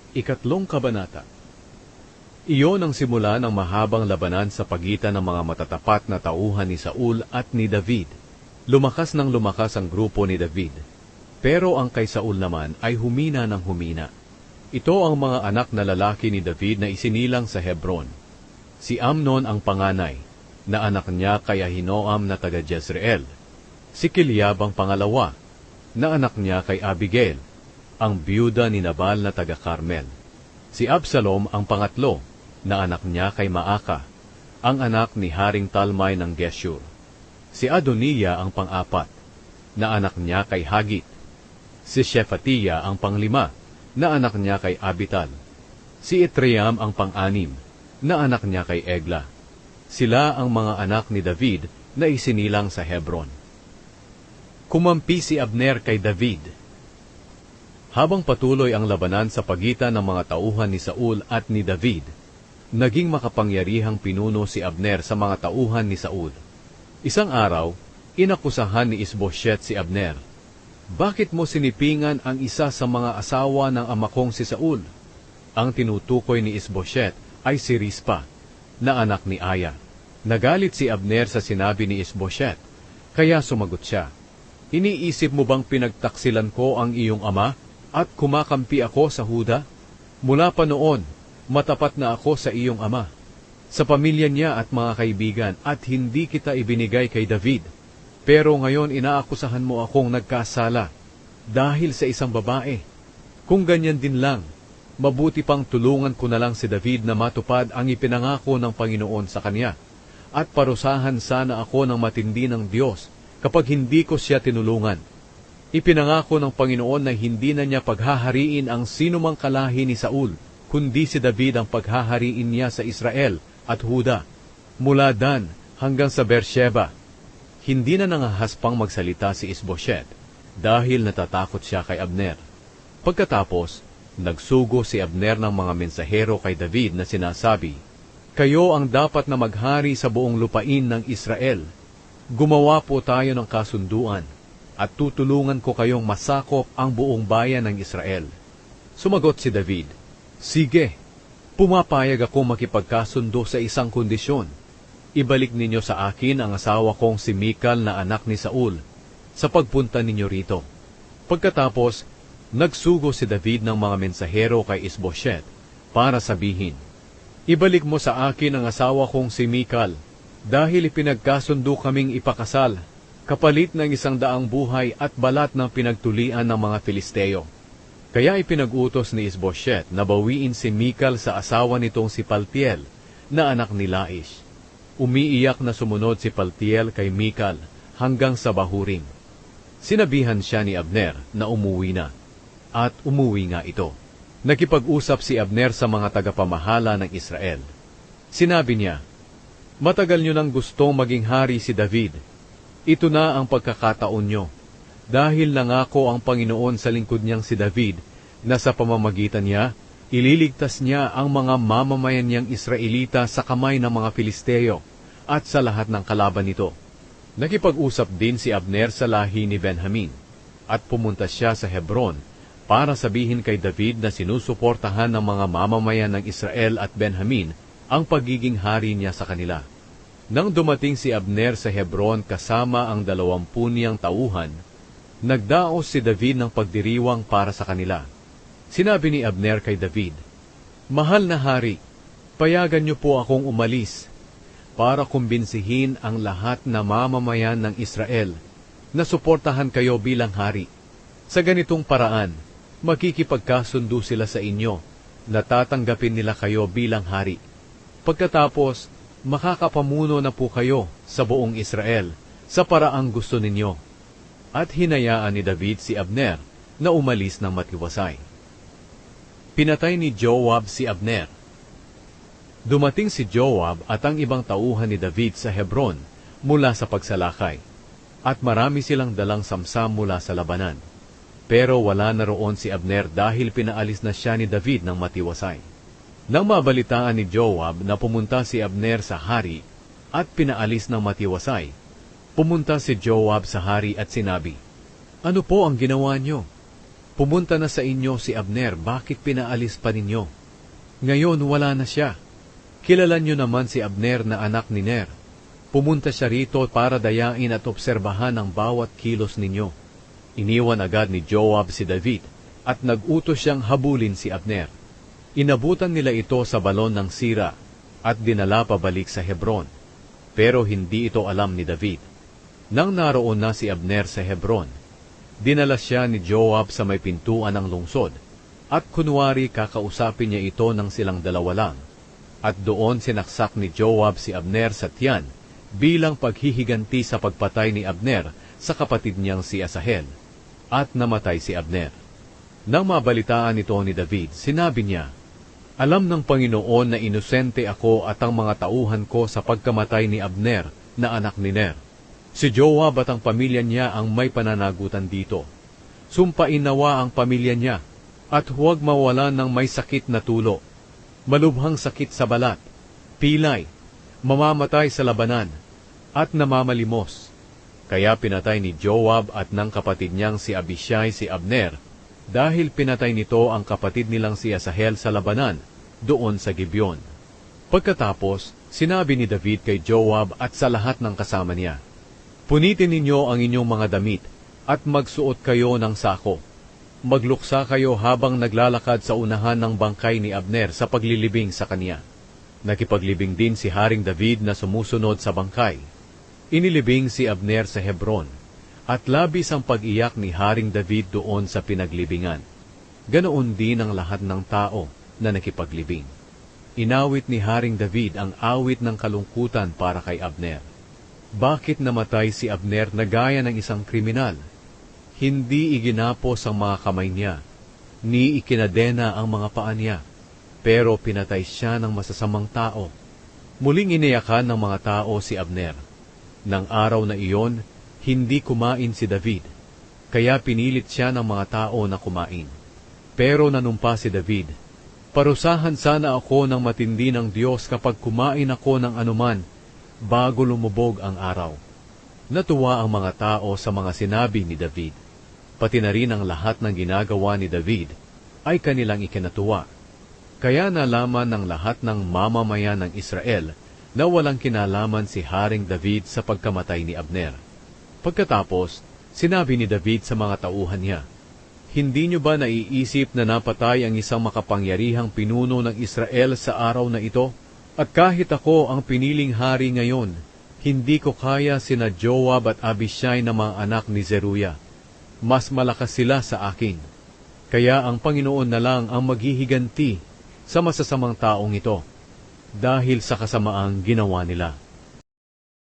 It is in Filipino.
Ikatlong kabanata. Iyon ang simula ng mahabang labanan sa pagitan ng mga matatapat na tauhan ni Saul at ni David. Lumakas ng lumakas ang grupo ni David. Pero ang kay Saul naman ay humina ng humina. Ito ang mga anak na lalaki ni David na isinilang sa Hebron. Si Amnon ang panganay, na anak niya kay Ahinoam na taga Jezreel. Si Kileab ang pangalawa, na anak niya kay Abigail, ang biyuda ni Nabal na taga Carmel. Si Absalom ang pangatlo, na anak niya kay Maaka, ang anak ni Haring Talmai ng Geshur. Si Adoniya ang pang-apat, na anak niya kay Hagit. Si Shephatiah ang panglima, na anak niya kay Abital. Si Itream ang pang-anim, na anak niya kay Egla. Sila ang mga anak ni David na isinilang sa Hebron. Kumampi si Abner kay David. Habang patuloy ang labanan sa pagitan ng mga tauhan ni Saul at ni David, naging makapangyarihang pinuno si Abner sa mga tauhan ni Saul. Isang araw, inakusahan ni Isbosheth si Abner. Bakit mo sinipingan ang isa sa mga asawa ng ama kong si Saul? Ang tinutukoy ni Isbosheth ay si Rispa, na anak ni Aya. Nagalit si Abner sa sinabi ni Isbosheth, kaya sumagot siya, iniisip mo bang pinagtaksilan ko ang iyong ama at kumakampi ako sa Huda? Mula pa noon, matapat na ako sa iyong ama, sa pamilya niya at mga kaibigan, at hindi kita ibinigay kay David. Pero ngayon inaakusahan mo akong nagkasala dahil sa isang babae. Kung ganyan din lang, mabuti pang tulungan ko na lang si David na matupad ang ipinangako ng Panginoon sa kanya, at parusahan sana ako ng matindi ng Diyos kapag hindi ko siya tinulungan. Ipinangako ng Panginoon na hindi na niya paghahariin ang sinumang kalahi ni Saul, kundi si David ang paghahariin niya sa Israel at Huda, mula Dan hanggang sa Beersheba. Hindi na nangahaspang magsalita si Isbosheth dahil natatakot siya kay Abner. Pagkatapos, nagsugo si Abner ng mga mensahero kay David na sinasabi, kayo ang dapat na maghari sa buong lupain ng Israel. Gumawa po tayo ng kasunduan, at tutulungan ko kayong masakop ang buong bayan ng Israel. Sumagot si David, sige, pumapayag ako makipagkasundo sa isang kondisyon. Ibalik ninyo sa akin ang asawa kong si Mikal na anak ni Saul, sa pagpunta ninyo rito. Pagkatapos, nagsugo si David ng mga mensahero kay Isbosheth para sabihin, ibalik mo sa akin ang asawa kong si Mikal, dahil ipinagkasundo kaming ipakasal, kapalit ng 100 buhay at balat ng pinagtulian ng mga Filisteo. Kaya ipinag-utos ni Isbosheth na bawiin si Mikal sa asawa nitong si Paltiel, na anak ni Laish. Umiiyak na sumunod si Paltiel kay Mikal hanggang sa Bahurim. Sinabihan siya ni Abner na umuwi na, at umuwi nga ito. Nakipag-usap si Abner sa mga tagapamahala ng Israel. Sinabi niya, matagal nyo nang gustong maging hari si David. Ito na ang pagkakataon nyo. Dahil nangako ang Panginoon sa lingkod niyang si David na sa pamamagitan niya, ililigtas niya ang mga mamamayan niyang Israelita sa kamay ng mga Filisteo at sa lahat ng kalaban nito. Nakipag-usap din si Abner sa lahi ni Benjamin, at pumunta siya sa Hebron para sabihin kay David na sinusuportahan ng mga mamamayan ng Israel at Benjamin ang pagiging hari niya sa kanila. Nang dumating si Abner sa Hebron kasama ang 20 niyang tauhan, nagdaos si David ng pagdiriwang para sa kanila. Sinabi ni Abner kay David, mahal na hari, payagan niyo po akong umalis para kumbinsihin ang lahat na mamamayan ng Israel na suportahan kayo bilang hari. Sa ganitong paraan, makikipagkasundo sila sa inyo na tatanggapin nila kayo bilang hari. Pagkatapos, makakapamuno na po kayo sa buong Israel sa paraang gusto ninyo. At hinayaan ni David si Abner na umalis ng matiwasay. Pinatay ni Joab si Abner. Dumating si Joab at ang ibang tauhan ni David sa Hebron mula sa pagsalakay, at marami silang dalang samsam mula sa labanan. Pero wala na roon si Abner dahil pinaalis na siya ni David ng matiwasay. Nang mabalitaan ni Joab na pumunta si Abner sa hari at pinaalis ng matiwasay, pumunta si Joab sa hari at sinabi, ano po ang ginawa niyo? Pumunta na sa inyo si Abner, bakit pinaalis pa ninyo? Ngayon wala na siya. Kilala nyo naman si Abner na anak ni Ner. Pumunta siya rito para dayain at obserbahan ang bawat kilos ninyo. Iniwan agad ni Joab si David at nag-utos siyang habulin si Abner. Inabutan nila ito sa balon ng Sira at dinala pabalik sa Hebron. Pero hindi ito alam ni David. Nang naroon na si Abner sa Hebron, dinala siya ni Joab sa may pintuan ng lungsod, at kunwari kakausapin niya ito ng silang dalawa lang. At doon sinaksak ni Joab si Abner sa tiyan bilang paghihiganti sa pagpatay ni Abner sa kapatid niyang si Asahel. At namatay si Abner. Nang mabalitaan ito ni David, sinabi niya, "Alam ng Panginoon na inosente ako at ang mga tauhan ko sa pagkamatay ni Abner na anak ni Ner. Si Joab at ang pamilya niya ang may pananagutan dito. Sumpain nawa ang pamilya niya at huwag mawalan ng may sakit na tulo, malubhang sakit sa balat, pilay, mamamatay sa labanan, at namamalimos." Kaya pinatay ni Joab at ng kapatid niyang si Abishai si Abner, dahil pinatay nito ang kapatid nilang si Asahel sa labanan, doon sa Gibeon. Pagkatapos, sinabi ni David kay Joab at sa lahat ng kasama niya, "Punitin ninyo ang inyong mga damit, at magsuot kayo ng sako. Magluksa kayo habang naglalakad sa unahan ng bangkay ni Abner sa paglilibing sa kanya." Nakipaglibing din si Haring David na sumusunod sa bangkay. Inilibing si Abner sa Hebron, at labis ang pag-iyak ni Haring David doon sa pinaglibingan. Ganoon din ang lahat ng tao na nakipaglibing. Inawit ni Haring David ang awit ng kalungkutan para kay Abner. Bakit namatay si Abner na gaya ng isang kriminal? Hindi iginapos ang mga kamay niya, ni ikinadena ang mga paa niya, pero pinatay siya ng masasamang tao. Muling iniyakan ng mga tao si Abner. Nang araw na iyon, hindi kumain si David, kaya pinilit siya ng mga tao na kumain. Pero nanumpa si David, "Parusahan sana ako ng matindi ng Diyos kapag kumain ako ng anuman bago lumubog ang araw." Natuwa ang mga tao sa mga sinabi ni David. Pati na rin ang lahat ng ginagawa ni David ay kanilang ikinatuwa. Kaya nalaman ng lahat ng mamamayan ng Israel na walang kinalaman si Haring David sa pagkamatay ni Abner. Pagkatapos, sinabi ni David sa mga tauhan niya, "Hindi niyo ba naiisip na napatay ang isang makapangyarihang pinuno ng Israel sa araw na ito? At kahit ako ang piniling hari ngayon, hindi ko kaya sina Joab at Abishai na mga anak ni Zeruya. Mas malakas sila sa akin. Kaya ang Panginoon na lang ang maghihiganti sa masasamang taong ito, dahil sa kasamaang ginawa nila."